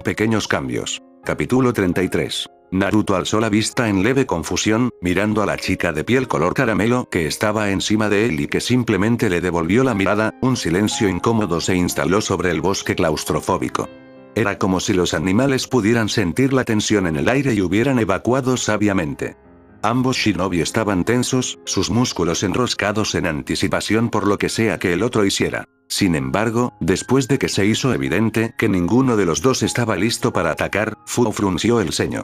Pequeños cambios. Capítulo 33. Naruto alzó la vista en leve confusión, mirando a la chica de piel color caramelo que estaba encima de él y que simplemente le devolvió la mirada. Un silencio incómodo se instaló sobre el bosque claustrofóbico. Era como si los animales pudieran sentir la tensión en el aire y hubieran evacuado sabiamente. Ambos shinobi estaban tensos, sus músculos enroscados en anticipación por lo que sea que el otro hiciera. Sin embargo, después de que se hizo evidente que ninguno de los dos estaba listo para atacar, Fu frunció el ceño.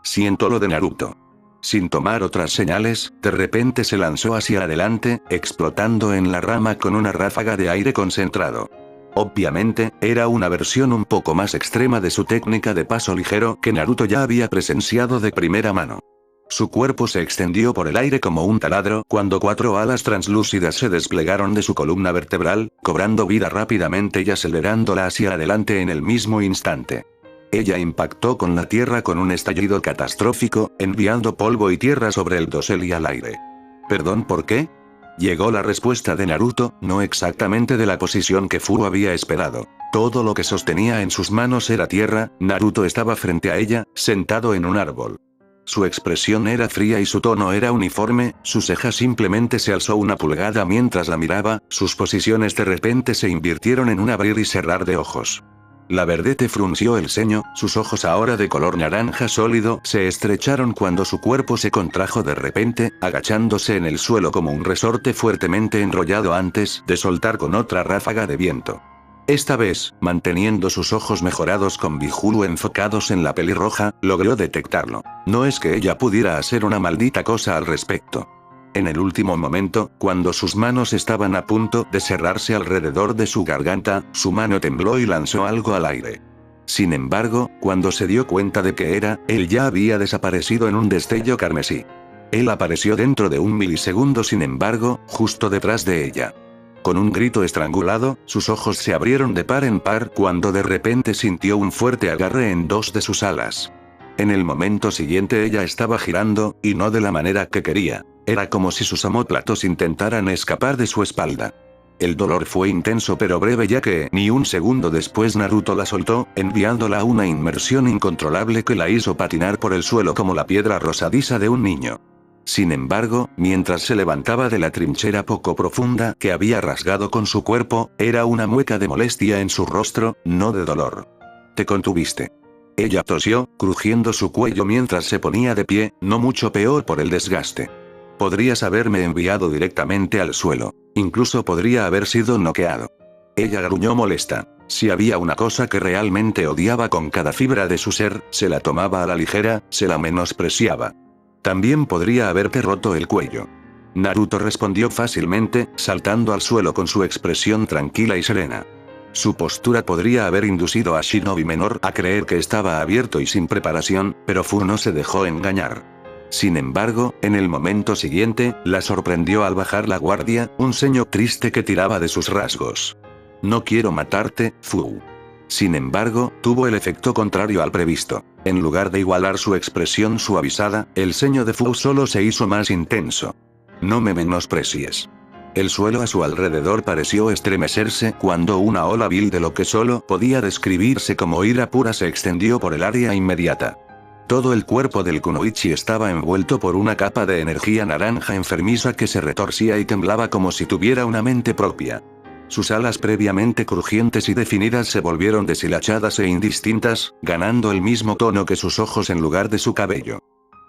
Siento lo de Naruto. Sin tomar otras señales, de repente se lanzó hacia adelante, explotando en la rama con una ráfaga de aire concentrado. Obviamente, era una versión un poco más extrema de su técnica de paso ligero que Naruto ya había presenciado de primera mano. Su cuerpo se extendió por el aire como un taladro cuando 4 alas translúcidas se desplegaron de su columna vertebral, cobrando vida rápidamente y acelerándola hacia adelante en el mismo instante. Ella impactó con la tierra con un estallido catastrófico, enviando polvo y tierra sobre el dosel y al aire. ¿Perdón, por qué? Llegó la respuesta de Naruto, no exactamente de la posición que Fu había esperado. Todo lo que sostenía en sus manos era tierra. Naruto estaba frente a ella, sentado en un árbol. Su expresión era fría y su tono era uniforme, su ceja simplemente se alzó una pulgada mientras la miraba, sus posiciones de repente se invirtieron en un abrir y cerrar de ojos. La verdete frunció el ceño, sus ojos ahora de color naranja sólido se estrecharon cuando su cuerpo se contrajo de repente, agachándose en el suelo como un resorte fuertemente enrollado antes de soltar con otra ráfaga de viento. Esta vez, manteniendo sus ojos mejorados con Bihulu enfocados en la pelirroja, logró detectarlo. No es que ella pudiera hacer una maldita cosa al respecto. En el último momento, cuando sus manos estaban a punto de cerrarse alrededor de su garganta, su mano tembló y lanzó algo al aire. Sin embargo, cuando se dio cuenta de que era, él ya había desaparecido en un destello carmesí. Él apareció dentro de un milisegundo, sin embargo, justo detrás de ella. Con un grito estrangulado, sus ojos se abrieron de par en par cuando de repente sintió un fuerte agarre en 2 de sus alas. En el momento siguiente ella estaba girando, y no de la manera que quería. Era como si sus omóplatos intentaran escapar de su espalda. El dolor fue intenso pero breve, ya que ni un segundo después Naruto la soltó, enviándola a una inmersión incontrolable que la hizo patinar por el suelo como la piedra rosadiza de un niño. Sin embargo, mientras se levantaba de la trinchera poco profunda que había rasgado con su cuerpo, era una mueca de molestia en su rostro, no de dolor. «Te contuviste». Ella tosió, crujiendo su cuello mientras se ponía de pie, no mucho peor por el desgaste. «Podrías haberme enviado directamente al suelo. Incluso podría haber sido noqueado». Ella gruñó molesta. Si había una cosa que realmente odiaba con cada fibra de su ser, se la tomaba a la ligera, se la menospreciaba. «También podría haberte roto el cuello». Naruto respondió fácilmente, saltando al suelo con su expresión tranquila y serena. Su postura podría haber inducido a Shinobi menor a creer que estaba abierto y sin preparación, pero Fu no se dejó engañar. Sin embargo, en el momento siguiente, la sorprendió al bajar la guardia, un ceño triste que tiraba de sus rasgos. «No quiero matarte, Fu». Sin embargo, tuvo el efecto contrario al previsto. En lugar de igualar su expresión suavizada, el ceño de Fu solo se hizo más intenso. «No me menosprecies». El suelo a su alrededor pareció estremecerse cuando una ola vil de lo que solo podía describirse como ira pura se extendió por el área inmediata. Todo el cuerpo del kunoichi estaba envuelto por una capa de energía naranja enfermiza que se retorcía y temblaba como si tuviera una mente propia. Sus alas previamente crujientes y definidas se volvieron deshilachadas e indistintas, ganando el mismo tono que sus ojos en lugar de su cabello.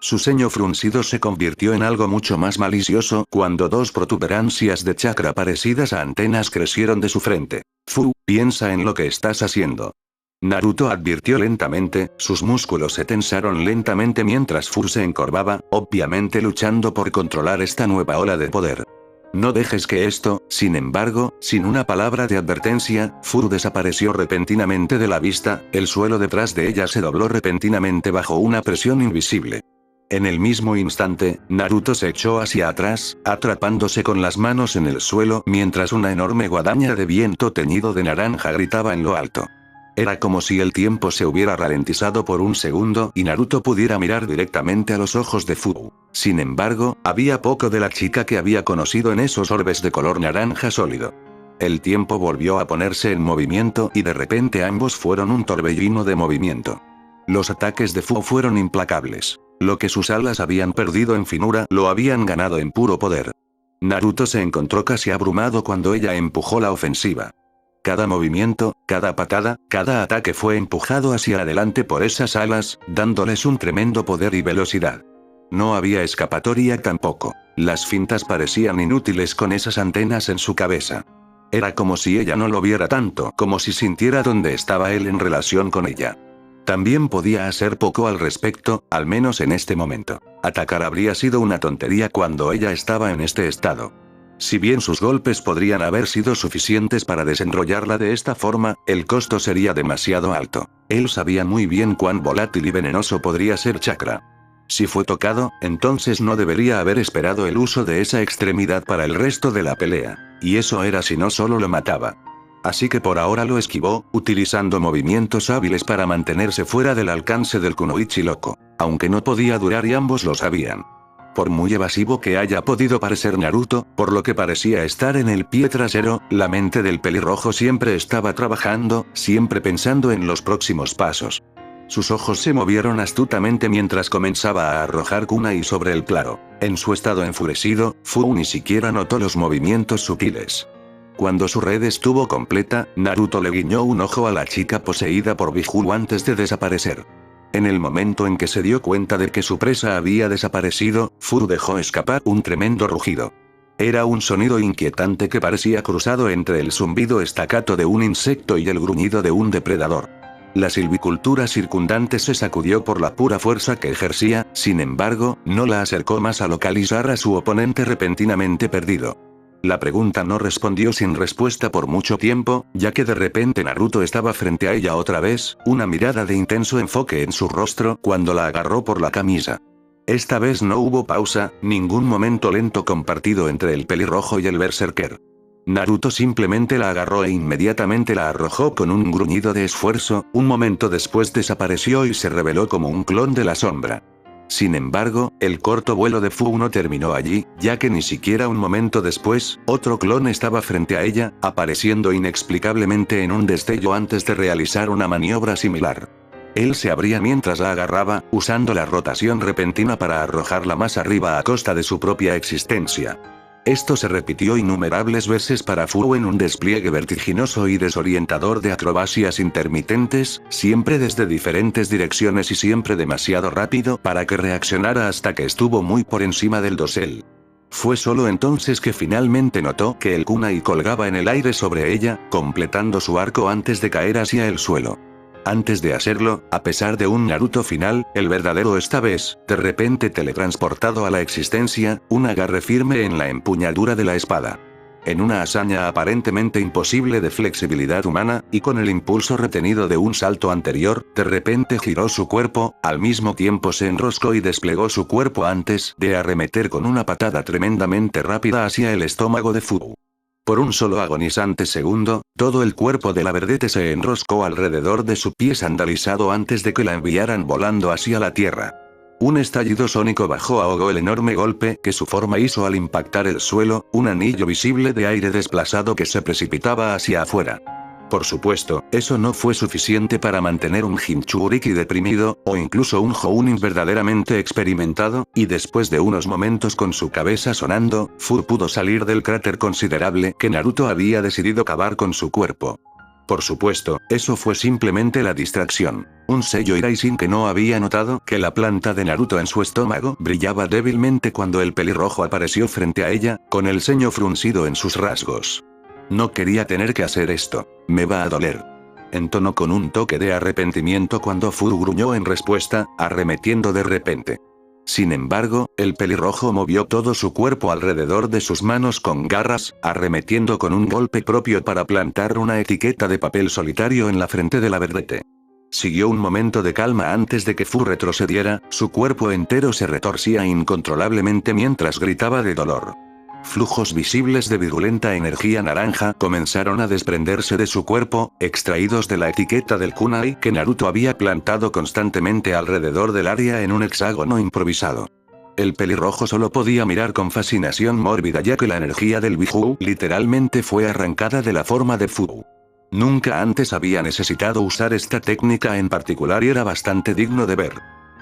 Su ceño fruncido se convirtió en algo mucho más malicioso cuando 2 protuberancias de chakra parecidas a antenas crecieron de su frente. «Fu, piensa en lo que estás haciendo». Naruto advirtió lentamente, sus músculos se tensaron lentamente mientras Fu se encorvaba, obviamente luchando por controlar esta nueva ola de poder. «No dejes que esto». Sin embargo, sin una palabra de advertencia, Fu desapareció repentinamente de la vista, el suelo detrás de ella se dobló repentinamente bajo una presión invisible. En el mismo instante, Naruto se echó hacia atrás, atrapándose con las manos en el suelo mientras una enorme guadaña de viento teñido de naranja gritaba en lo alto. Era como si el tiempo se hubiera ralentizado por un segundo y Naruto pudiera mirar directamente a los ojos de Fu. Sin embargo, había poco de la chica que había conocido en esos orbes de color naranja sólido. El tiempo volvió a ponerse en movimiento y de repente ambos fueron un torbellino de movimiento. Los ataques de Fu fueron implacables. Lo que sus alas habían perdido en finura lo habían ganado en puro poder. Naruto se encontró casi abrumado cuando ella empujó la ofensiva. Cada movimiento, cada patada, cada ataque fue empujado hacia adelante por esas alas, dándoles un tremendo poder y velocidad. No había escapatoria tampoco. Las fintas parecían inútiles con esas antenas en su cabeza. Era como si ella no lo viera tanto, como si sintiera dónde estaba él en relación con ella. También podía hacer poco al respecto, al menos en este momento. Atacar habría sido una tontería cuando ella estaba en este estado. Si bien sus golpes podrían haber sido suficientes para desenrollarla de esta forma, el costo sería demasiado alto. Él sabía muy bien cuán volátil y venenoso podría ser chakra. Si fue tocado, entonces no debería haber esperado el uso de esa extremidad para el resto de la pelea. Y eso era si no solo lo mataba. Así que por ahora lo esquivó, utilizando movimientos hábiles para mantenerse fuera del alcance del kunoichi loco. Aunque no podía durar y ambos lo sabían. Por muy evasivo que haya podido parecer Naruto, por lo que parecía estar en el pie trasero, la mente del pelirrojo siempre estaba trabajando, siempre pensando en los próximos pasos. Sus ojos se movieron astutamente mientras comenzaba a arrojar kunai sobre el claro. En su estado enfurecido, Fu ni siquiera notó los movimientos sutiles. Cuando su red estuvo completa, Naruto le guiñó un ojo a la chica poseída por Bihulu antes de desaparecer. En el momento en que se dio cuenta de que su presa había desaparecido, Fu dejó escapar un tremendo rugido. Era un sonido inquietante que parecía cruzado entre el zumbido estacato de un insecto y el gruñido de un depredador. La silvicultura circundante se sacudió por la pura fuerza que ejercía, sin embargo, no la acercó más a localizar a su oponente repentinamente perdido. La pregunta no respondió sin respuesta por mucho tiempo, ya que de repente Naruto estaba frente a ella otra vez, una mirada de intenso enfoque en su rostro cuando la agarró por la camisa. Esta vez no hubo pausa, ningún momento lento compartido entre el pelirrojo y el berserker. Naruto simplemente la agarró e inmediatamente la arrojó con un gruñido de esfuerzo, un momento después desapareció y se reveló como un clon de la sombra. Sin embargo, el corto vuelo de Fu no terminó allí, ya que ni siquiera un momento después, otro clon estaba frente a ella, apareciendo inexplicablemente en un destello antes de realizar una maniobra similar. Él se abría mientras la agarraba, usando la rotación repentina para arrojarla más arriba a costa de su propia existencia. Esto se repitió innumerables veces para Fu en un despliegue vertiginoso y desorientador de acrobacias intermitentes, siempre desde diferentes direcciones y siempre demasiado rápido para que reaccionara hasta que estuvo muy por encima del dosel. Fue solo entonces que finalmente notó que el kunai colgaba en el aire sobre ella, completando su arco antes de caer hacia el suelo. Antes de hacerlo, a pesar de un Naruto final, el verdadero esta vez, de repente teletransportado a la existencia, un agarre firme en la empuñadura de la espada. En una hazaña aparentemente imposible de flexibilidad humana, y con el impulso retenido de un salto anterior, de repente giró su cuerpo, al mismo tiempo se enroscó y desplegó su cuerpo antes de arremeter con una patada tremendamente rápida hacia el estómago de Fu. Por un solo agonizante segundo, todo el cuerpo de la verdete se enroscó alrededor de su pie sandalizado antes de que la enviaran volando hacia la tierra. Un estallido sónico bajo ahogó el enorme golpe que su forma hizo al impactar el suelo, un anillo visible de aire desplazado que se precipitaba hacia afuera. Por supuesto, eso no fue suficiente para mantener un Jinchuriki deprimido, o incluso un Jounin verdaderamente experimentado, y después de unos momentos con su cabeza sonando, Fu pudo salir del cráter considerable que Naruto había decidido cavar con su cuerpo. Por supuesto, eso fue simplemente la distracción. Un sello Iraisin que no había notado que la planta de Naruto en su estómago brillaba débilmente cuando el pelirrojo apareció frente a ella, con el ceño fruncido en sus rasgos. No quería tener que hacer esto. Me va a doler. Entonó con un toque de arrepentimiento cuando Fu gruñó en respuesta, arremetiendo de repente. Sin embargo, el pelirrojo movió todo su cuerpo alrededor de sus manos con garras, arremetiendo con un golpe propio para plantar una etiqueta de papel solitario en la frente de la verdete. Siguió un momento de calma antes de que Fu retrocediera, su cuerpo entero se retorcía incontrolablemente mientras gritaba de dolor. Flujos visibles de virulenta energía naranja comenzaron a desprenderse de su cuerpo, extraídos de la etiqueta del kunai que Naruto había plantado constantemente alrededor del área en un hexágono improvisado. El pelirrojo solo podía mirar con fascinación mórbida ya que la energía del Biju literalmente fue arrancada de la forma de Fu. Nunca antes había necesitado usar esta técnica en particular y era bastante digno de ver.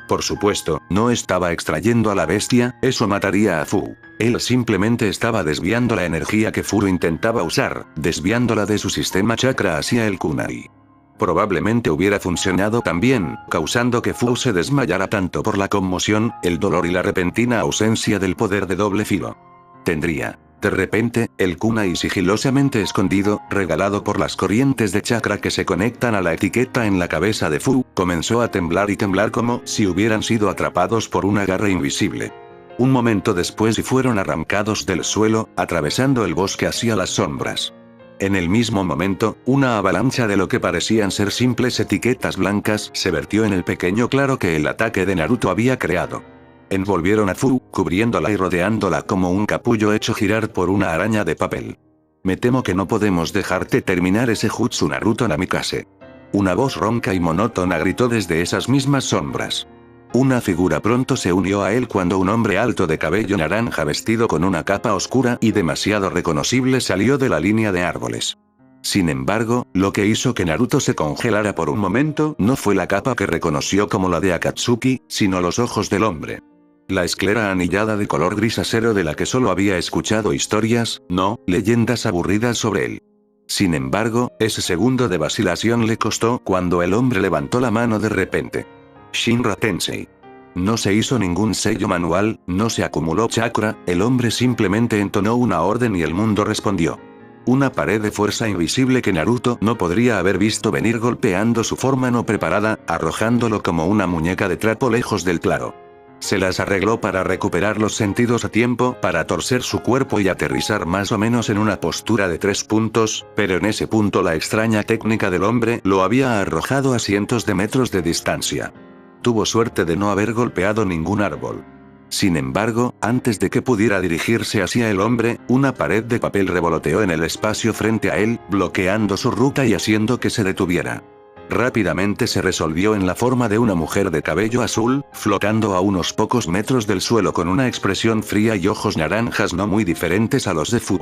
Por supuesto, no estaba extrayendo a la bestia, eso mataría a Fu. Él simplemente estaba desviando la energía que Fu intentaba usar, desviándola de su sistema chakra hacia el kunai. Probablemente hubiera funcionado también, causando que Fu se desmayara tanto por la conmoción, el dolor y la repentina ausencia del poder de doble filo. Tendría, de repente, el kunai sigilosamente escondido, regalado por las corrientes de chakra que se conectan a la etiqueta en la cabeza de Fu, comenzó a temblar y temblar como si hubieran sido atrapados por una garra invisible. Un momento después y fueron arrancados del suelo, atravesando el bosque hacia las sombras. En el mismo momento, una avalancha de lo que parecían ser simples etiquetas blancas se vertió en el pequeño claro que el ataque de Naruto había creado. Envolvieron a Fu, cubriéndola y rodeándola como un capullo hecho girar por una araña de papel. Me temo que no podemos dejarte terminar ese jutsu Naruto Namikaze. Una voz ronca y monótona gritó desde esas mismas sombras. Una figura pronto se unió a él cuando un hombre alto de cabello naranja vestido con una capa oscura y demasiado reconocible salió de la línea de árboles. Sin embargo, lo que hizo que Naruto se congelara por un momento no fue la capa que reconoció como la de Akatsuki, sino los ojos del hombre. La esclera anillada de color gris acero de la que solo había escuchado historias, no, leyendas aburridas sobre él. Sin embargo, ese segundo de vacilación le costó cuando el hombre levantó la mano de repente. Shinra Tensei. No se hizo ningún sello manual, no se acumuló chakra, el hombre simplemente entonó una orden y el mundo respondió. Una pared de fuerza invisible que Naruto no podría haber visto venir golpeando su forma no preparada, arrojándolo como una muñeca de trapo lejos del claro. Se las arregló para recuperar los sentidos a tiempo, para torcer su cuerpo y aterrizar más o menos en una postura de 3 puntos, pero en ese punto la extraña técnica del hombre lo había arrojado a cientos de metros de distancia. Tuvo suerte de no haber golpeado ningún árbol. Sin embargo, antes de que pudiera dirigirse hacia el hombre, una pared de papel revoloteó en el espacio frente a él, bloqueando su ruta y haciendo que se detuviera. Rápidamente se resolvió en la forma de una mujer de cabello azul, flotando a unos pocos metros del suelo con una expresión fría y ojos naranjas no muy diferentes a los de Fu.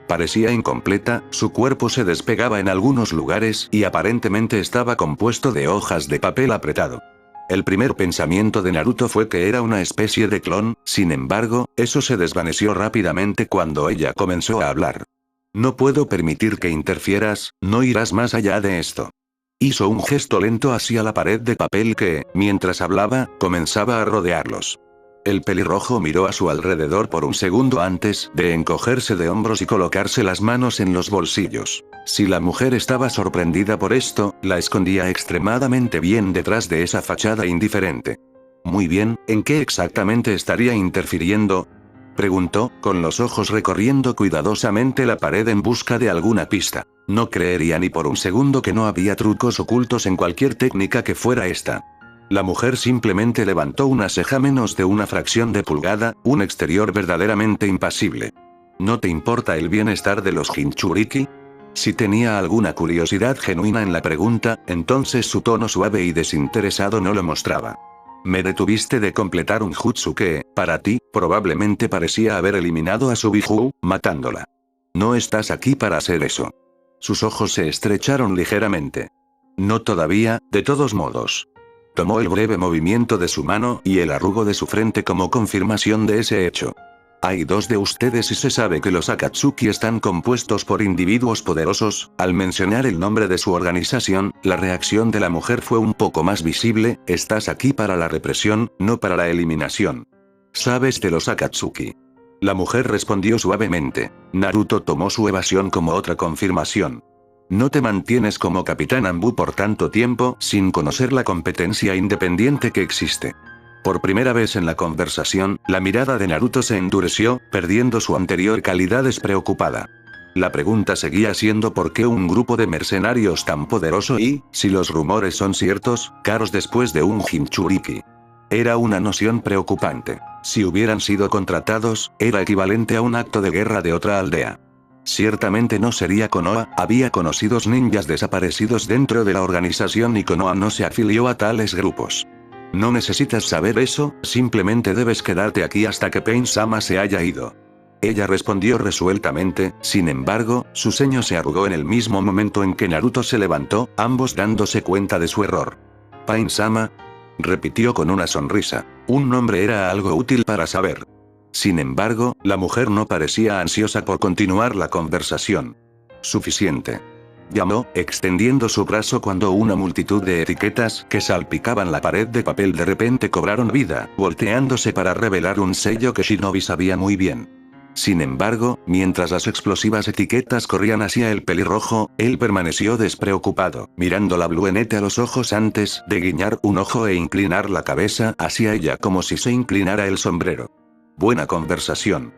Parecía incompleta, su cuerpo se despegaba en algunos lugares y aparentemente estaba compuesto de hojas de papel apretado. El primer pensamiento de Naruto fue que era una especie de clon, sin embargo, eso se desvaneció rápidamente cuando ella comenzó a hablar. No puedo permitir que interfieras, no irás más allá de esto. Hizo un gesto lento hacia la pared de papel que, mientras hablaba, comenzaba a rodearlos. El pelirrojo miró a su alrededor por un segundo antes de encogerse de hombros y colocarse las manos en los bolsillos. Si la mujer estaba sorprendida por esto, la escondía extremadamente bien detrás de esa fachada indiferente. Muy bien, ¿en qué exactamente estaría interfiriendo?, preguntó, con los ojos recorriendo cuidadosamente la pared en busca de alguna pista. No creería ni por un segundo que no había trucos ocultos en cualquier técnica que fuera esta. La mujer simplemente levantó una ceja menos de una fracción de pulgada, un exterior verdaderamente impasible. ¿No te importa el bienestar de los Jinchuriki? Si tenía alguna curiosidad genuina en la pregunta, entonces su tono suave y desinteresado no lo mostraba. Me detuviste de completar un jutsu que, para ti, probablemente parecía haber eliminado a su Biju, matándola. No estás aquí para hacer eso. Sus ojos se estrecharon ligeramente. No todavía, de todos modos. Tomó el breve movimiento de su mano y el arrugo de su frente como confirmación de ese hecho. Hay 2 de ustedes y se sabe que los Akatsuki están compuestos por individuos poderosos. Al mencionar el nombre de su organización, la reacción de la mujer fue un poco más visible. Estás aquí para la represión, no para la eliminación. ¿Sabes de los Akatsuki? La mujer respondió suavemente. Naruto tomó su evasión como otra confirmación. No te mantienes como Capitán Anbu por tanto tiempo sin conocer la competencia independiente que existe. Por primera vez en la conversación, la mirada de Naruto se endureció, perdiendo su anterior calidad despreocupada. La pregunta seguía siendo por qué un grupo de mercenarios tan poderoso y, si los rumores son ciertos, caros después de un Jinchuriki. Era una noción preocupante. Si hubieran sido contratados, era equivalente a un acto de guerra de otra aldea. Ciertamente no sería Konoha, había conocidos ninjas desaparecidos dentro de la organización y Konoha no se afilió a tales grupos. No necesitas saber eso, simplemente debes quedarte aquí hasta que Pain-sama se haya ido. Ella respondió resueltamente, sin embargo, su ceño se arrugó en el mismo momento en que Naruto se levantó, ambos dándose cuenta de su error. Pain-sama, repitió con una sonrisa. Un nombre era algo útil para saber. Sin embargo, la mujer no parecía ansiosa por continuar la conversación. Suficiente. Llamó, extendiendo su brazo cuando una multitud de etiquetas que salpicaban la pared de papel de repente cobraron vida, volteándose para revelar un sello que Shinobi sabía muy bien. Sin embargo, mientras las explosivas etiquetas corrían hacia el pelirrojo, él permaneció despreocupado, mirando la Bluenete a los ojos antes de guiñar un ojo e inclinar la cabeza hacia ella como si se inclinara el sombrero. Buena conversación.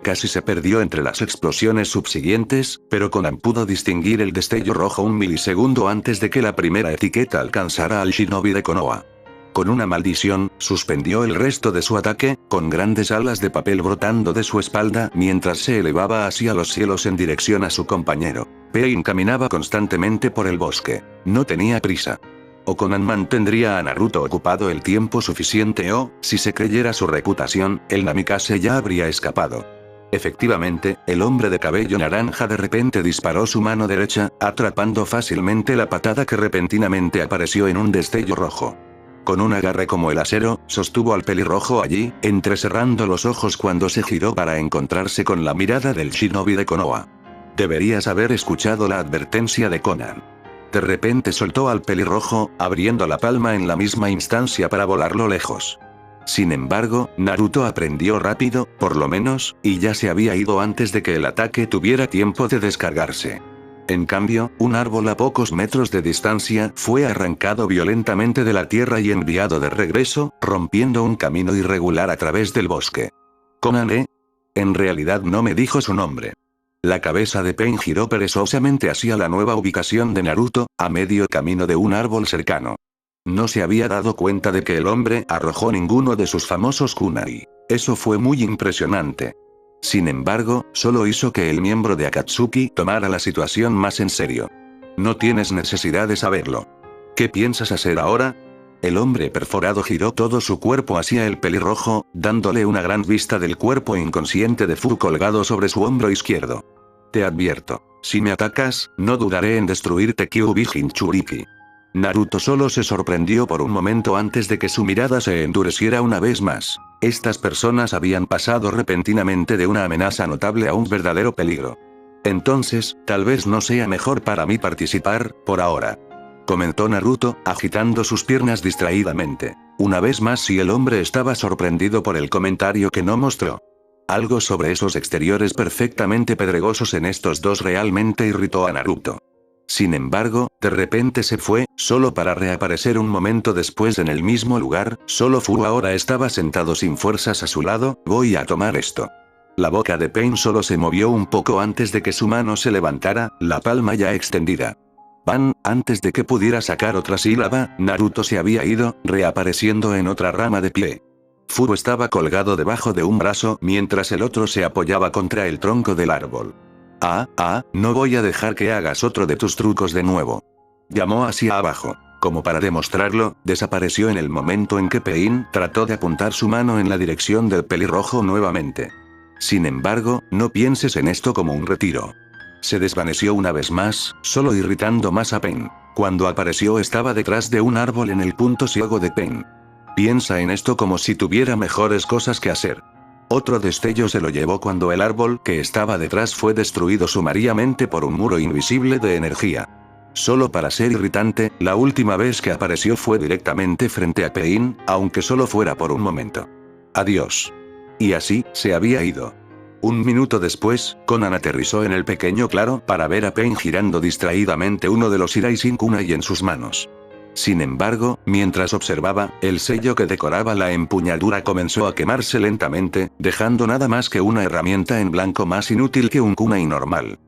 Casi se perdió entre las explosiones subsiguientes, pero Conan pudo distinguir el destello rojo un milisegundo antes de que la primera etiqueta alcanzara al shinobi de Konoha. Con una maldición, suspendió el resto de su ataque, con grandes alas de papel brotando de su espalda mientras se elevaba hacia los cielos en dirección a su compañero. Pain caminaba constantemente por el bosque. No tenía prisa. O Conan mantendría a Naruto ocupado el tiempo suficiente o, si se creyera su reputación, el Namikaze ya habría escapado. Efectivamente, el hombre de cabello naranja de repente disparó su mano derecha, atrapando fácilmente la patada que repentinamente apareció en un destello rojo. Con un agarre como el acero, sostuvo al pelirrojo allí, entrecerrando los ojos cuando se giró para encontrarse con la mirada del shinobi de Konoha. Deberías haber escuchado la advertencia de Conan. De repente soltó al pelirrojo, abriendo la palma en la misma instancia para volarlo lejos. Sin embargo, Naruto aprendió rápido, por lo menos, y ya se había ido antes de que el ataque tuviera tiempo de descargarse. En cambio, un árbol a pocos metros de distancia fue arrancado violentamente de la tierra y enviado de regreso, rompiendo un camino irregular a través del bosque. ¿Conan? En realidad no me dijo su nombre. La cabeza de Pain giró perezosamente hacia la nueva ubicación de Naruto, a medio camino de un árbol cercano. No se había dado cuenta de que el hombre arrojó ninguno de sus famosos kunai. Eso fue muy impresionante. Sin embargo, solo hizo que el miembro de Akatsuki tomara la situación más en serio. No tienes necesidad de saberlo. ¿Qué piensas hacer ahora? El hombre perforado giró todo su cuerpo hacia el pelirrojo, dándole una gran vista del cuerpo inconsciente de Fu colgado sobre su hombro izquierdo. Te advierto, si me atacas, no dudaré en destruirte Kyuubi Jinchuriki. Naruto solo se sorprendió por un momento antes de que su mirada se endureciera una vez más. Estas personas habían pasado repentinamente de una amenaza notable a un verdadero peligro. Entonces, tal vez no sea mejor para mí participar, por ahora. Comentó Naruto, agitando sus piernas distraídamente. Una vez más si el hombre estaba sorprendido por el comentario que no mostró. Algo sobre esos exteriores perfectamente pedregosos en estos dos realmente irritó a Naruto. Sin embargo, de repente se fue, solo para reaparecer un momento después en el mismo lugar, solo Fu ahora estaba sentado sin fuerzas a su lado. Voy a tomar esto. La boca de Pain solo se movió un poco antes de que su mano se levantara, la palma ya extendida. Antes de que pudiera sacar otra sílaba, Naruto se había ido, reapareciendo en otra rama de pie. Fu estaba colgado debajo de un brazo mientras el otro se apoyaba contra el tronco del árbol. No voy a dejar que hagas otro de tus trucos de nuevo. Llamó hacia abajo. Como para demostrarlo, desapareció en el momento en que Pain trató de apuntar su mano en la dirección del pelirrojo nuevamente. Sin embargo, no pienses en esto como un retiro. Se desvaneció una vez más, solo irritando más a Pain. Cuando apareció estaba detrás de un árbol en el punto ciego de Pain. Piensa en esto como si tuviera mejores cosas que hacer. Otro destello se lo llevó cuando el árbol que estaba detrás fue destruido sumariamente por un muro invisible de energía. Solo para ser irritante, la última vez que apareció fue directamente frente a Pain, aunque solo fuera por un momento. Adiós. Y así, se había ido. Un minuto después, Conan aterrizó en el pequeño claro para ver a Pain girando distraídamente uno de los Irai sin kunai en sus manos. Sin embargo, mientras observaba, el sello que decoraba la empuñadura comenzó a quemarse lentamente, dejando nada más que una herramienta en blanco más inútil que un kunai normal.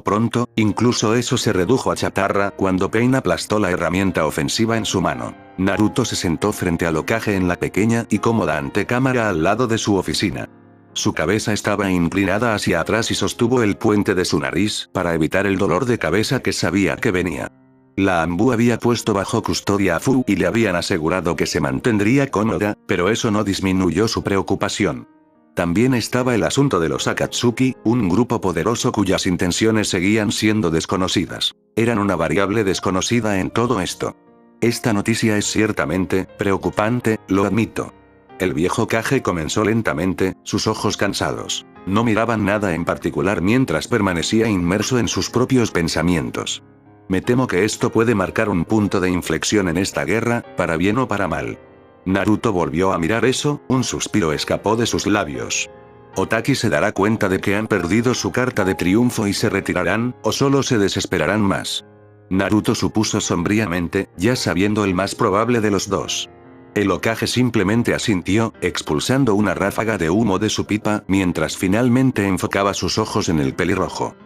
Pronto, incluso eso se redujo a chatarra cuando Pain aplastó la herramienta ofensiva en su mano. Naruto se sentó frente al Hokage en la pequeña y cómoda antecámara al lado de su oficina. Su cabeza estaba inclinada hacia atrás y sostuvo el puente de su nariz para evitar el dolor de cabeza que sabía que venía. La Anbu había puesto bajo custodia a Fu y le habían asegurado que se mantendría cómoda, pero eso no disminuyó su preocupación. También estaba el asunto de los Akatsuki, un grupo poderoso cuyas intenciones seguían siendo desconocidas. Eran una variable desconocida en todo esto. Esta noticia es ciertamente preocupante, lo admito. El viejo Kage comenzó lentamente, sus ojos cansados. No miraban nada en particular mientras permanecía inmerso en sus propios pensamientos. Me temo que esto puede marcar un punto de inflexión en esta guerra, para bien o para mal. Naruto volvió a mirar eso, un suspiro escapó de sus labios. Otaki se dará cuenta de que han perdido su carta de triunfo y se retirarán, o solo se desesperarán más. Naruto supuso sombríamente, ya sabiendo el más probable de los dos. El Hokage simplemente asintió, expulsando una ráfaga de humo de su pipa, mientras finalmente enfocaba sus ojos en el pelirrojo.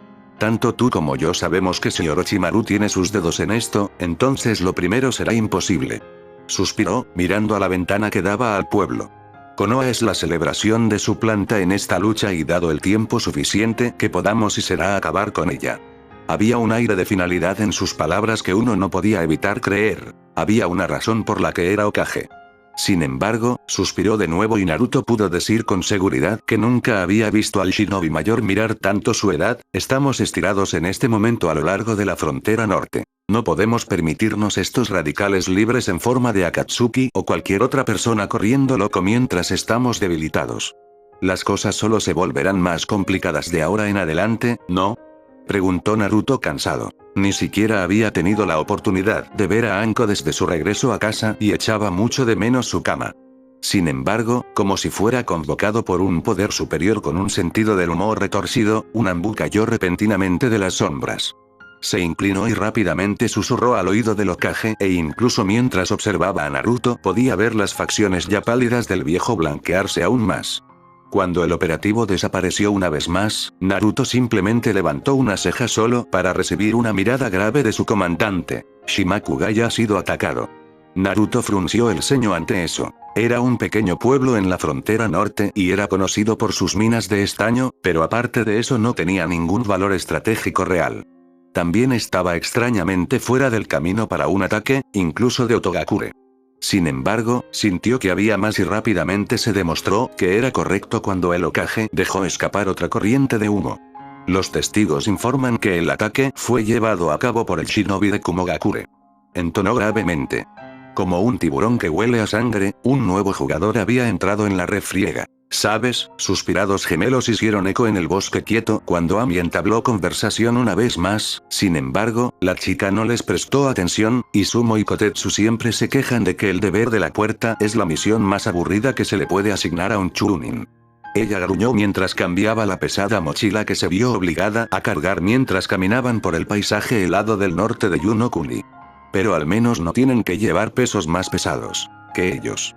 Tanto tú como yo sabemos que si Orochimaru tiene sus dedos en esto, entonces lo primero será imposible. Suspiró, mirando a la ventana que daba al pueblo. Konoha es la celebración de su planta en esta lucha y dado el tiempo suficiente que podamos y será acabar con ella. Había un aire de finalidad en sus palabras que uno no podía evitar creer. Había una razón por la que era Hokage. Sin embargo, suspiró de nuevo y Naruto pudo decir con seguridad que nunca había visto al shinobi mayor mirar tanto su edad. Estamos estirados en este momento a lo largo de la frontera norte. No podemos permitirnos estos radicales libres en forma de Akatsuki o cualquier otra persona corriendo loco mientras estamos debilitados. Las cosas solo se volverán más complicadas de ahora en adelante, ¿no? Preguntó Naruto cansado. Ni siquiera había tenido la oportunidad de ver a Anko desde su regreso a casa y echaba mucho de menos su cama. Sin embargo, como si fuera convocado por un poder superior con un sentido del humor retorcido, un Anbu cayó repentinamente de las sombras. Se inclinó y rápidamente susurró al oído del Hokage e incluso mientras observaba a Naruto podía ver las facciones ya pálidas del viejo blanquearse aún más. Cuando el operativo desapareció una vez más, Naruto simplemente levantó una ceja solo para recibir una mirada grave de su comandante. Shimakugai ha sido atacado. Naruto frunció el ceño ante eso. Era un pequeño pueblo en la frontera norte y era conocido por sus minas de estaño, pero aparte de eso no tenía ningún valor estratégico real. También estaba extrañamente fuera del camino para un ataque, incluso de Otogakure. Sin embargo, sintió que había más y rápidamente se demostró que era correcto cuando el Hokage dejó escapar otra corriente de humo. Los testigos informan que el ataque fue llevado a cabo por el shinobi de Kumogakure. Entonó gravemente. Como un tiburón que huele a sangre, un nuevo jugador había entrado en la refriega. ¿Sabes? Suspirados gemelos hicieron eco en el bosque quieto cuando Ami entabló conversación una vez más. Sin embargo, la chica no les prestó atención, y Sumo y Kotetsu siempre se quejan de que el deber de la puerta es la misión más aburrida que se le puede asignar a un chunin. Ella gruñó mientras cambiaba la pesada mochila que se vio obligada a cargar mientras caminaban por el paisaje helado del norte de Yunokuni. Pero al menos no tienen que llevar pesos más pesados que ellos.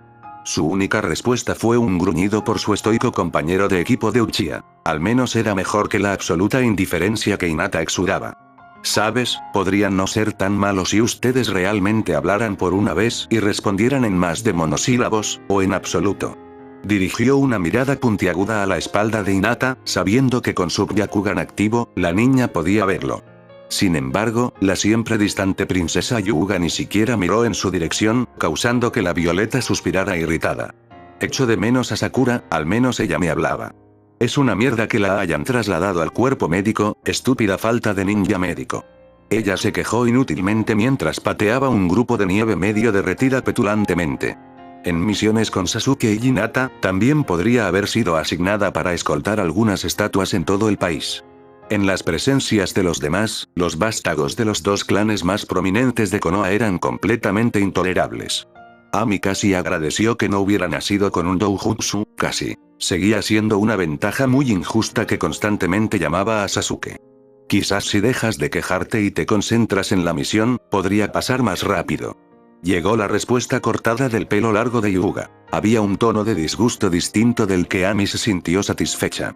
Su única respuesta fue un gruñido por su estoico compañero de equipo de Uchiha. Al menos era mejor que la absoluta indiferencia que Hinata exudaba. ¿Sabes? Podrían no ser tan malos si ustedes realmente hablaran por una vez y respondieran en más de monosílabos, o en absoluto. Dirigió una mirada puntiaguda a la espalda de Hinata, sabiendo que con su Byakugan activo, la niña podía verlo. Sin embargo, la siempre distante princesa Hyuga ni siquiera miró en su dirección, causando que la Violeta suspirara irritada. Echo de menos a Sakura, al menos ella me hablaba. Es una mierda que la hayan trasladado al cuerpo médico, estúpida falta de ninja médico. Ella se quejó inútilmente mientras pateaba un grupo de nieve medio derretida petulantemente. En misiones con Sasuke y Hinata, también podría haber sido asignada para escoltar algunas estatuas en todo el país. En las presencias de los demás, los vástagos de los dos clanes más prominentes de Konoha eran completamente intolerables. Ami casi agradeció que no hubiera nacido con un doujutsu, casi. Seguía siendo una ventaja muy injusta que constantemente llamaba a Sasuke. Quizás si dejas de quejarte y te concentras en la misión, podría pasar más rápido. Llegó la respuesta cortada del pelo largo de Hyuga. Había un tono de disgusto distinto del que Ami se sintió satisfecha.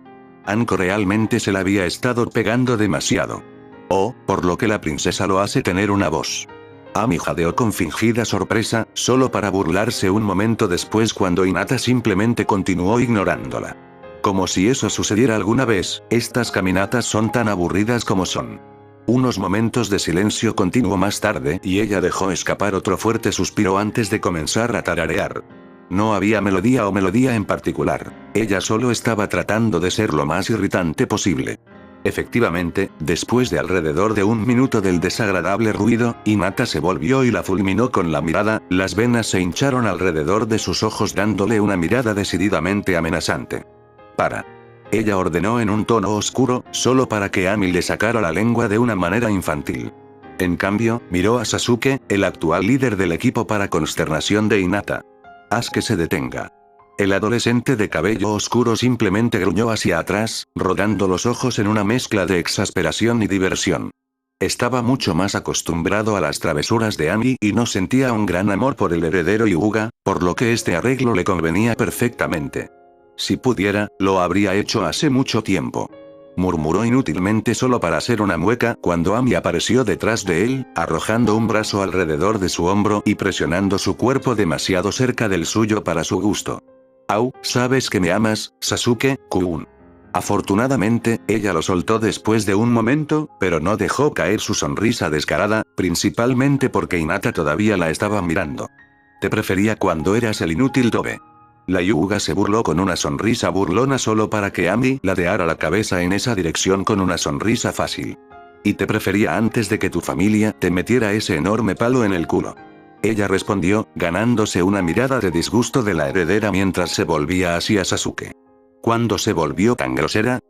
Anko realmente se la había estado pegando demasiado. Oh, por lo que la princesa lo hace tener una voz. Ami jadeó con fingida sorpresa, solo para burlarse un momento después cuando Hinata simplemente continuó ignorándola. Como si eso sucediera alguna vez, estas caminatas son tan aburridas como son. Unos momentos de silencio continuo más tarde y ella dejó escapar otro fuerte suspiro antes de comenzar a tararear. No había melodía o melodía en particular. Ella solo estaba tratando de ser lo más irritante posible. Efectivamente, después de alrededor de un minuto del desagradable ruido, Hinata se volvió y la fulminó con la mirada, las venas se hincharon alrededor de sus ojos dándole una mirada decididamente amenazante. Para. Ella ordenó en un tono oscuro, solo para que Ami le sacara la lengua de una manera infantil. En cambio, miró a Sasuke, el actual líder del equipo para consternación de Hinata. Haz que se detenga. El adolescente de cabello oscuro simplemente gruñó hacia atrás, rodando los ojos en una mezcla de exasperación y diversión. Estaba mucho más acostumbrado a las travesuras de Ami y no sentía un gran amor por el heredero Hyuga, por lo que este arreglo le convenía perfectamente. Si pudiera, lo habría hecho hace mucho tiempo. Murmuró inútilmente solo para hacer una mueca cuando Ami apareció detrás de él, arrojando un brazo alrededor de su hombro y presionando su cuerpo demasiado cerca del suyo para su gusto. «Au, sabes que me amas, Sasuke-kun». Afortunadamente, ella lo soltó después de un momento, pero no dejó caer su sonrisa descarada, principalmente porque Hinata todavía la estaba mirando. «Te prefería cuando eras el inútil Tobe». La Hyuga se burló con una sonrisa burlona solo para que Ami ladeara la cabeza en esa dirección con una sonrisa fácil. «Y te prefería antes de que tu familia te metiera ese enorme palo en el culo». Ella respondió, ganándose una mirada de disgusto de la heredera mientras se volvía hacia Sasuke. ¿Cuándo se volvió tan grosera?,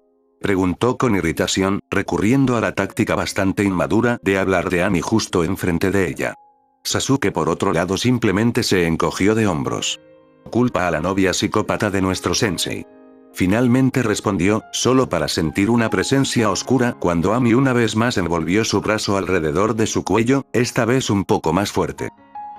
preguntó con irritación, recurriendo a la táctica bastante inmadura de hablar de Ami justo enfrente de ella. Sasuke por otro lado simplemente se encogió de hombros. «Culpa a la novia psicópata de nuestro sensei». Finalmente respondió, solo para sentir una presencia oscura cuando Ami una vez más envolvió su brazo alrededor de su cuello, esta vez un poco más fuerte.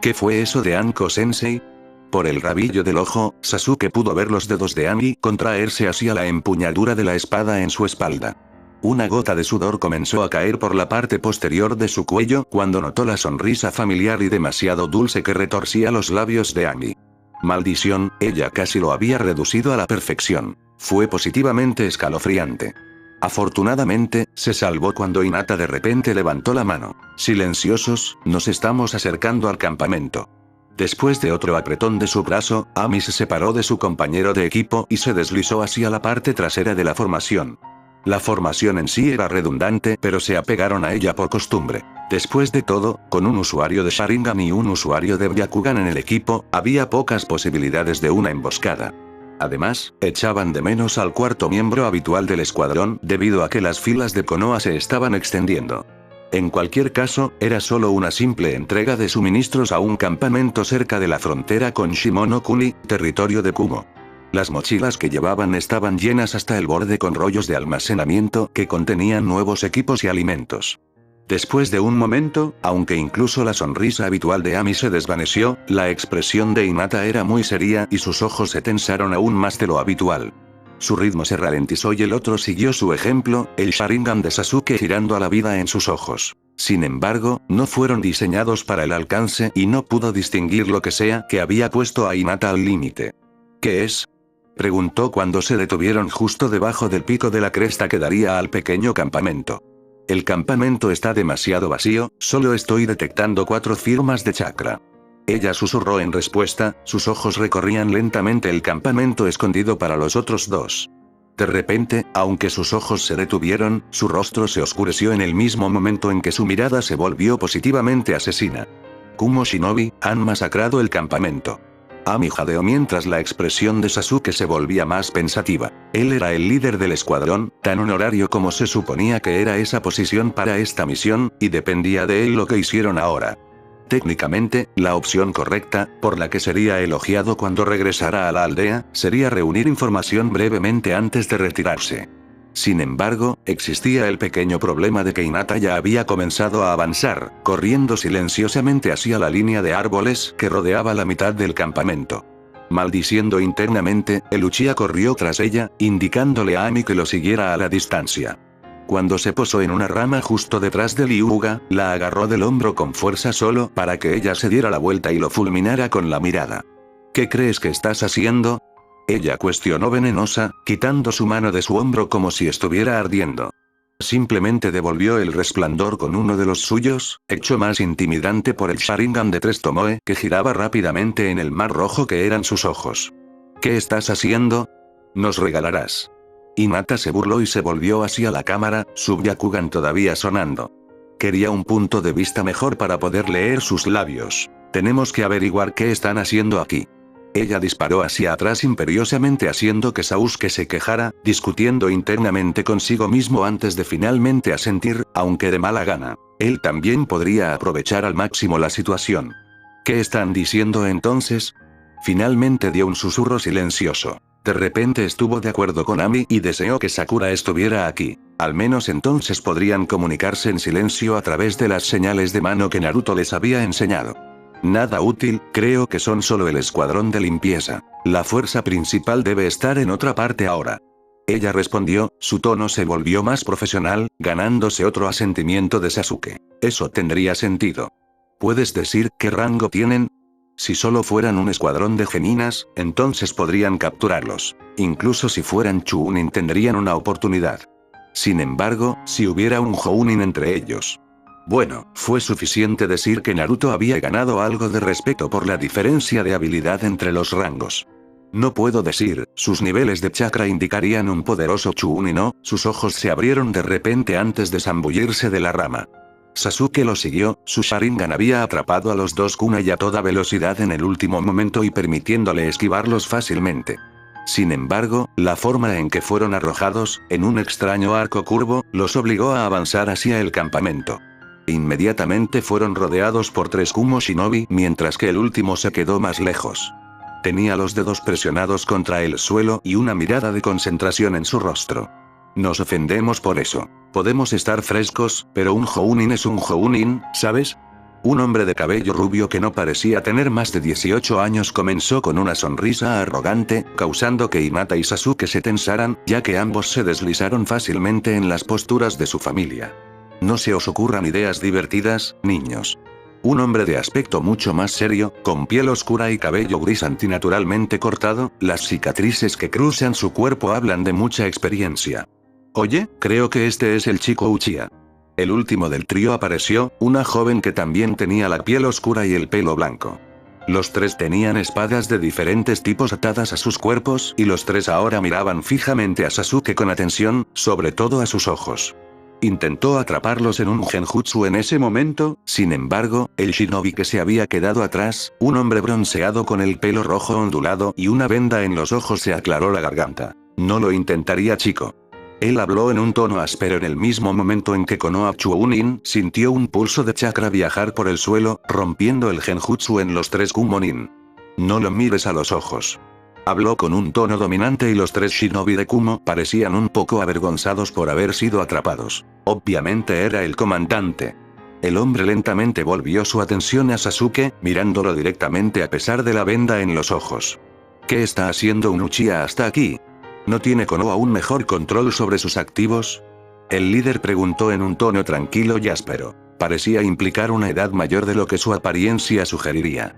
¿Qué fue eso de Anko-sensei? Por el rabillo del ojo, Sasuke pudo ver los dedos de Ami contraerse hacia la empuñadura de la espada en su espalda. Una gota de sudor comenzó a caer por la parte posterior de su cuello cuando notó la sonrisa familiar y demasiado dulce que retorcía los labios de Ami. Maldición, ella casi lo había reducido a la perfección. Fue positivamente escalofriante. Afortunadamente, se salvó cuando Hinata de repente levantó la mano. «Silenciosos, nos estamos acercando al campamento». Después de otro apretón de su brazo, Ami se separó de su compañero de equipo y se deslizó hacia la parte trasera de la formación. La formación en sí era redundante, pero se apegaron a ella por costumbre. Después de todo, con un usuario de Sharingan y un usuario de Byakugan en el equipo, había pocas posibilidades de una emboscada. Además, echaban de menos al cuarto miembro habitual del escuadrón debido a que las filas de Konoha se estaban extendiendo. En cualquier caso, era solo una simple entrega de suministros a un campamento cerca de la frontera con Shimono-kuni, territorio de Kumo. Las mochilas que llevaban estaban llenas hasta el borde con rollos de almacenamiento que contenían nuevos equipos y alimentos. Después de un momento, aunque incluso la sonrisa habitual de Ami se desvaneció, la expresión de Hinata era muy seria y sus ojos se tensaron aún más de lo habitual. Su ritmo se ralentizó y el otro siguió su ejemplo, el Sharingan de Sasuke girando a la vida en sus ojos. Sin embargo, no fueron diseñados para el alcance y no pudo distinguir lo que sea que había puesto a Hinata al límite. ¿Qué es?, preguntó cuando se detuvieron justo debajo del pico de la cresta que daría al pequeño campamento. «El campamento está demasiado vacío, solo estoy detectando 4 firmas de chakra». Ella susurró en respuesta, sus ojos recorrían lentamente el campamento escondido para los otros 2. De repente, aunque sus ojos se detuvieron, su rostro se oscureció en el mismo momento en que su mirada se volvió positivamente asesina. «Kumo Shinobi, han masacrado el campamento». Ami jadeó mientras la expresión de Sasuke se volvía más pensativa. Él era el líder del escuadrón, tan honorario como se suponía que era esa posición para esta misión, y dependía de él lo que hicieron ahora. Técnicamente, la opción correcta, por la que sería elogiado cuando regresara a la aldea, sería reunir información brevemente antes de retirarse. Sin embargo, existía el pequeño problema de que Hinata ya había comenzado a avanzar, corriendo silenciosamente hacia la línea de árboles que rodeaba la mitad del campamento. Maldiciendo internamente, el Uchiha corrió tras ella, indicándole a Ami que lo siguiera a la distancia. Cuando se posó en una rama justo detrás de Hyuga, la agarró del hombro con fuerza solo para que ella se diera la vuelta y lo fulminara con la mirada. ¿Qué crees que estás haciendo?, ella cuestionó venenosa, quitando su mano de su hombro como si estuviera ardiendo. Simplemente devolvió el resplandor con uno de los suyos, hecho más intimidante por el Sharingan de 3 Tomoe que giraba rápidamente en el mar rojo que eran sus ojos. ¿Qué estás haciendo? ¿Nos regalarás? Hinata se burló y se volvió hacia la cámara, su Byakugan todavía sonando. Quería un punto de vista mejor para poder leer sus labios. Tenemos que averiguar qué están haciendo aquí. Ella disparó hacia atrás imperiosamente haciendo que Sasuke se quejara, discutiendo internamente consigo mismo antes de finalmente asentir, aunque de mala gana. Él también podría aprovechar al máximo la situación. ¿Qué están diciendo entonces? Finalmente dio un susurro silencioso. De repente estuvo de acuerdo con Ami y deseó que Sakura estuviera aquí. Al menos entonces podrían comunicarse en silencio a través de las señales de mano que Naruto les había enseñado. Nada útil, creo que son solo el escuadrón de limpieza. La fuerza principal debe estar en otra parte ahora. Ella respondió, su tono se volvió más profesional, ganándose otro asentimiento de Sasuke. Eso tendría sentido. ¿Puedes decir qué rango tienen? Si solo fueran un escuadrón de geninas, entonces podrían capturarlos. Incluso si fueran Chunin tendrían una oportunidad. Sin embargo, si hubiera un Jounin entre ellos. Bueno, fue suficiente decir que Naruto había ganado algo de respeto por la diferencia de habilidad entre los rangos. No puedo decir, sus niveles de chakra indicarían un poderoso Chunin no, sus ojos se abrieron de repente antes de zambullirse de la rama. Sasuke lo siguió, su Sharingan había atrapado a los dos kunai a toda velocidad en el último momento y permitiéndole esquivarlos fácilmente. Sin embargo, la forma en que fueron arrojados, en un extraño arco curvo, los obligó a avanzar hacia el campamento. Inmediatamente fueron rodeados por 3 Kumo Shinobi mientras que el último se quedó más lejos. Tenía los dedos presionados contra el suelo y una mirada de concentración en su rostro. Nos ofendemos por eso. Podemos estar frescos, pero un Jounin es un Jounin, ¿sabes? Un hombre de cabello rubio que no parecía tener más de 18 años comenzó con una sonrisa arrogante, causando que Hinata y Sasuke se tensaran, ya que ambos se deslizaron fácilmente en las posturas de su familia. No se os ocurran ideas divertidas, niños. Un hombre de aspecto mucho más serio, con piel oscura y cabello gris antinaturalmente cortado, las cicatrices que cruzan su cuerpo hablan de mucha experiencia. Oye, creo que este es el chico Uchiha. El último del trío apareció, una joven que también tenía la piel oscura y el pelo blanco. Los 3 tenían espadas de diferentes tipos atadas a sus cuerpos y los 3 ahora miraban fijamente a Sasuke con atención, sobre todo a sus ojos. Intentó atraparlos en un genjutsu en ese momento, sin embargo, el shinobi que se había quedado atrás, un hombre bronceado con el pelo rojo ondulado y una venda en los ojos se aclaró la garganta. No lo intentaría, chico. Él habló en un tono áspero en el mismo momento en que Konoha Chunin sintió un pulso de chakra viajar por el suelo, rompiendo el genjutsu en los 3 Kumonin. No lo mires a los ojos. Habló con un tono dominante y los 3 shinobi de Kumo parecían un poco avergonzados por haber sido atrapados. Obviamente era el comandante. El hombre lentamente volvió su atención a Sasuke, mirándolo directamente a pesar de la venda en los ojos. ¿Qué está haciendo un Uchiha hasta aquí? ¿No tiene Konoha un mejor control sobre sus activos? El líder preguntó en un tono tranquilo y áspero. Parecía implicar una edad mayor de lo que su apariencia sugeriría.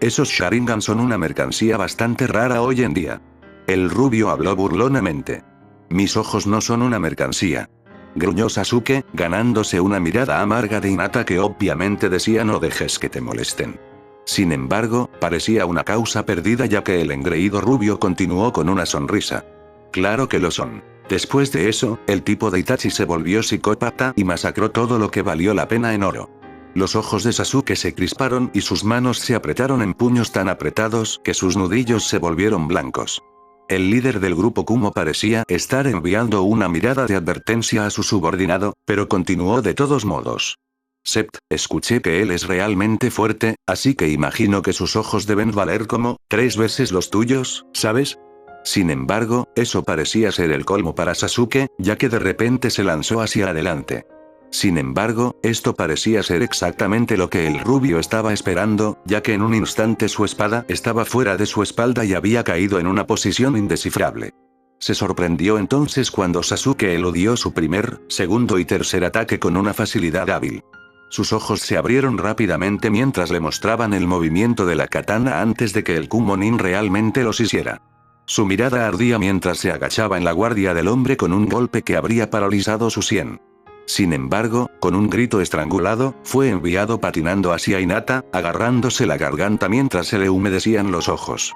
Esos Sharingan son una mercancía bastante rara hoy en día. El rubio habló burlonamente. Mis ojos no son una mercancía. Gruñó Sasuke, ganándose una mirada amarga de Hinata que obviamente decía no dejes que te molesten. Sin embargo, parecía una causa perdida ya que el engreído rubio continuó con una sonrisa. Claro que lo son. Después de eso, el tipo de Itachi se volvió psicópata y masacró todo lo que valió la pena en oro. Los ojos de Sasuke se crisparon y sus manos se apretaron en puños tan apretados que sus nudillos se volvieron blancos. El líder del grupo Kumo parecía estar enviando una mirada de advertencia a su subordinado, pero continuó de todos modos. Sept, escuché que él es realmente fuerte, así que imagino que sus ojos deben valer como 3 veces los tuyos, ¿sabes? Sin embargo, eso parecía ser el colmo para Sasuke, ya que de repente se lanzó hacia adelante. Sin embargo, esto parecía ser exactamente lo que el rubio estaba esperando, ya que en un instante su espada estaba fuera de su espalda y había caído en una posición indescifrable. Se sorprendió entonces cuando Sasuke eludió su primer, segundo y tercer ataque con una facilidad hábil. Sus ojos se abrieron rápidamente mientras le mostraban el movimiento de la katana antes de que el Kumonin realmente los hiciera. Su mirada ardía mientras se agachaba en la guardia del hombre con un golpe que habría paralizado su sien. Sin embargo, con un grito estrangulado, fue enviado patinando hacia Hinata, agarrándose la garganta mientras se le humedecían los ojos.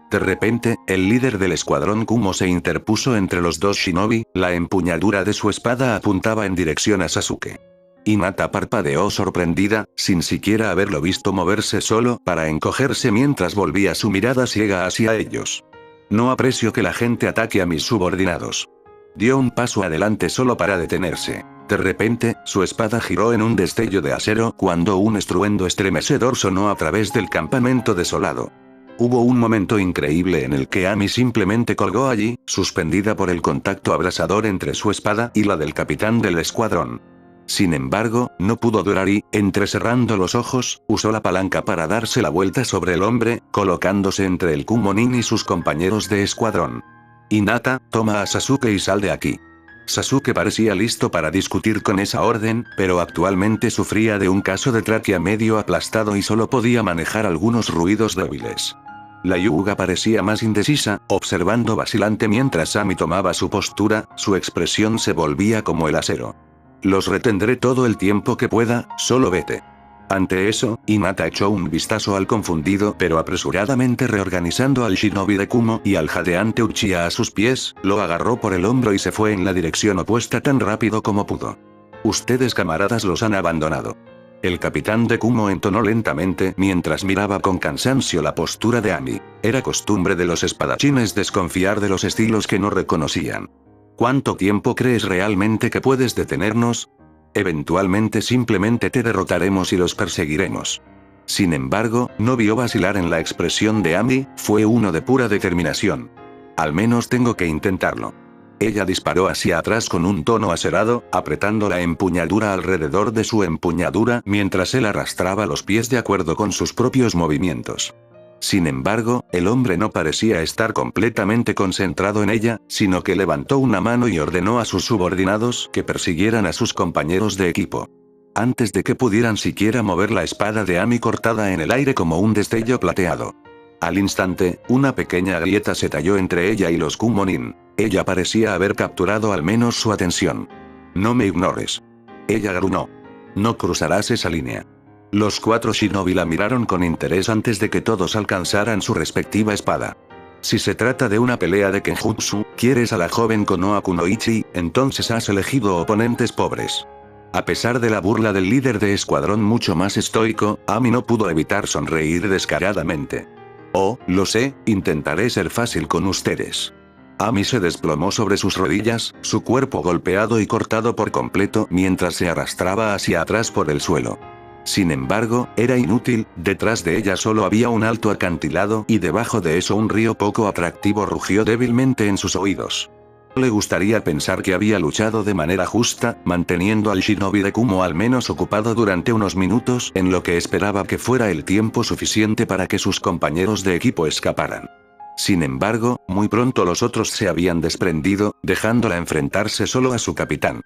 De repente, el líder del escuadrón Kumo se interpuso entre los dos shinobi, la empuñadura de su espada apuntaba en dirección a Sasuke. Hinata parpadeó sorprendida, sin siquiera haberlo visto moverse solo, para encogerse mientras volvía su mirada ciega hacia ellos. No aprecio que la gente ataque a mis subordinados. Dio un paso adelante solo para detenerse. De repente, su espada giró en un destello de acero cuando un estruendo estremecedor sonó a través del campamento desolado. Hubo un momento increíble en el que Ami simplemente colgó allí, suspendida por el contacto abrasador entre su espada y la del capitán del escuadrón. Sin embargo, no pudo durar y, entrecerrando los ojos, usó la palanca para darse la vuelta sobre el hombre, colocándose entre el Kumonin y sus compañeros de escuadrón. Hinata, toma a Sasuke y sal de aquí. Sasuke parecía listo para discutir con esa orden, pero actualmente sufría de un caso de tráquea medio aplastado y solo podía manejar algunos ruidos débiles. La Hyuga parecía más indecisa, observando vacilante mientras Ami tomaba su postura, su expresión se volvía como el acero. Los retendré todo el tiempo que pueda, solo vete. Ante eso, Hinata echó un vistazo al confundido pero apresuradamente reorganizando al shinobi de Kumo y al jadeante Uchiha a sus pies, lo agarró por el hombro y se fue en la dirección opuesta tan rápido como pudo. Ustedes camaradas los han abandonado. El capitán de Kumo entonó lentamente mientras miraba con cansancio la postura de Ami. Era costumbre de los espadachines desconfiar de los estilos que no reconocían. ¿Cuánto tiempo crees realmente que puedes detenernos? Eventualmente simplemente te derrotaremos y los perseguiremos. Sin embargo, no vio vacilar en la expresión de Ami, fue uno de pura determinación. Al menos tengo que intentarlo. Ella disparó hacia atrás con un tono aserado, apretando la empuñadura alrededor de su empuñadura mientras él arrastraba los pies de acuerdo con sus propios movimientos. Sin embargo, el hombre no parecía estar completamente concentrado en ella, sino que levantó una mano y ordenó a sus subordinados que persiguieran a sus compañeros de equipo. Antes de que pudieran siquiera mover la espada de Ami cortada en el aire como un destello plateado. Al instante, una pequeña grieta se talló entre ella y los Kumonin. Ella parecía haber capturado al menos su atención. No me ignores. Ella gruñó. No cruzarás esa línea. Los 4 shinobi la miraron con interés antes de que todos alcanzaran su respectiva espada. Si se trata de una pelea de Kenjutsu, quieres a la joven Konoha Kunoichi, entonces has elegido oponentes pobres. A pesar de la burla del líder de escuadrón mucho más estoico, Ami no pudo evitar sonreír descaradamente. Oh, lo sé, intentaré ser fácil con ustedes. Ami se desplomó sobre sus rodillas, su cuerpo golpeado y cortado por completo mientras se arrastraba hacia atrás por el suelo. Sin embargo, era inútil, detrás de ella solo había un alto acantilado y debajo de eso un río poco atractivo rugió débilmente en sus oídos. Le gustaría pensar que había luchado de manera justa, manteniendo al shinobi de Kumo al menos ocupado durante unos minutos en lo que esperaba que fuera el tiempo suficiente para que sus compañeros de equipo escaparan. Sin embargo, muy pronto los otros se habían desprendido, dejándola enfrentarse solo a su capitán.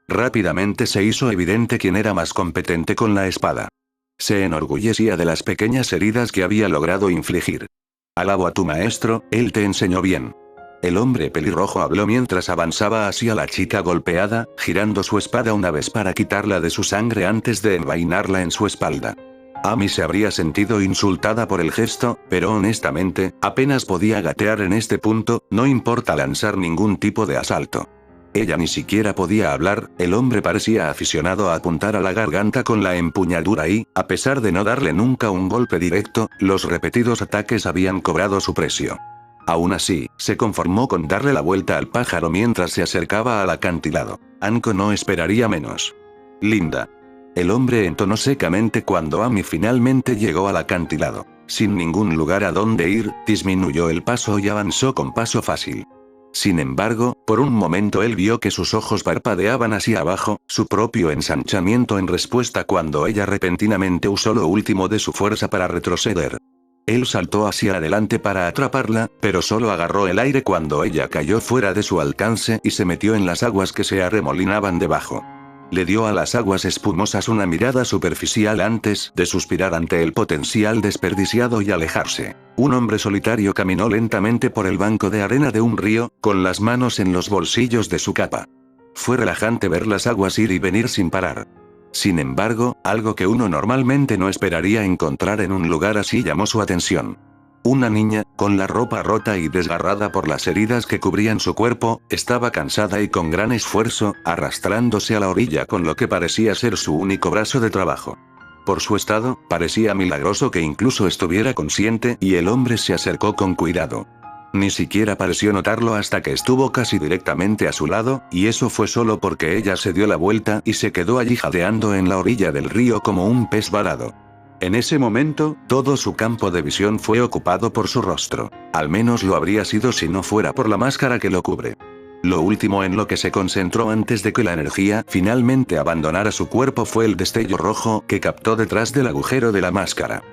Rápidamente se hizo evidente quién era más competente con la espada. Se enorgullecía de las pequeñas heridas que había logrado infligir. Alabo a tu maestro, él te enseñó bien. El hombre pelirrojo habló mientras avanzaba hacia la chica golpeada, girando su espada una vez para quitarla de su sangre antes de envainarla en su espalda. Ami se habría sentido insultada por el gesto, pero honestamente, apenas podía gatear en este punto, no importa lanzar ningún tipo de asalto. Ella ni siquiera podía hablar, el hombre parecía aficionado a apuntar a la garganta con la empuñadura y, a pesar de no darle nunca un golpe directo, los repetidos ataques habían cobrado su precio. Aún así, se conformó con darle la vuelta al pájaro mientras se acercaba al acantilado. Anko no esperaría menos. Linda. El hombre entonó secamente cuando Ami finalmente llegó al acantilado. Sin ningún lugar a donde ir, disminuyó el paso y avanzó con paso fácil. Sin embargo, por un momento él vio que sus ojos parpadeaban hacia abajo, su propio ensanchamiento en respuesta cuando ella repentinamente usó lo último de su fuerza para retroceder. Él saltó hacia adelante para atraparla, pero solo agarró el aire cuando ella cayó fuera de su alcance y se metió en las aguas que se arremolinaban debajo. Le dio a las aguas espumosas una mirada superficial antes de suspirar ante el potencial desperdiciado y alejarse. Un hombre solitario caminó lentamente por el banco de arena de un río, con las manos en los bolsillos de su capa. Fue relajante ver las aguas ir y venir sin parar. Sin embargo, algo que uno normalmente no esperaría encontrar en un lugar así llamó su atención. Una niña, con la ropa rota y desgarrada por las heridas que cubrían su cuerpo, estaba cansada y con gran esfuerzo, arrastrándose a la orilla con lo que parecía ser su único brazo de trabajo. Por su estado, parecía milagroso que incluso estuviera consciente y el hombre se acercó con cuidado. Ni siquiera pareció notarlo hasta que estuvo casi directamente a su lado, y eso fue solo porque ella se dio la vuelta y se quedó allí jadeando en la orilla del río como un pez varado. En ese momento, todo su campo de visión fue ocupado por su rostro. Al menos lo habría sido si no fuera por la máscara que lo cubre. Lo último en lo que se concentró antes de que la energía finalmente abandonara su cuerpo fue el destello rojo que captó detrás del agujero de la máscara.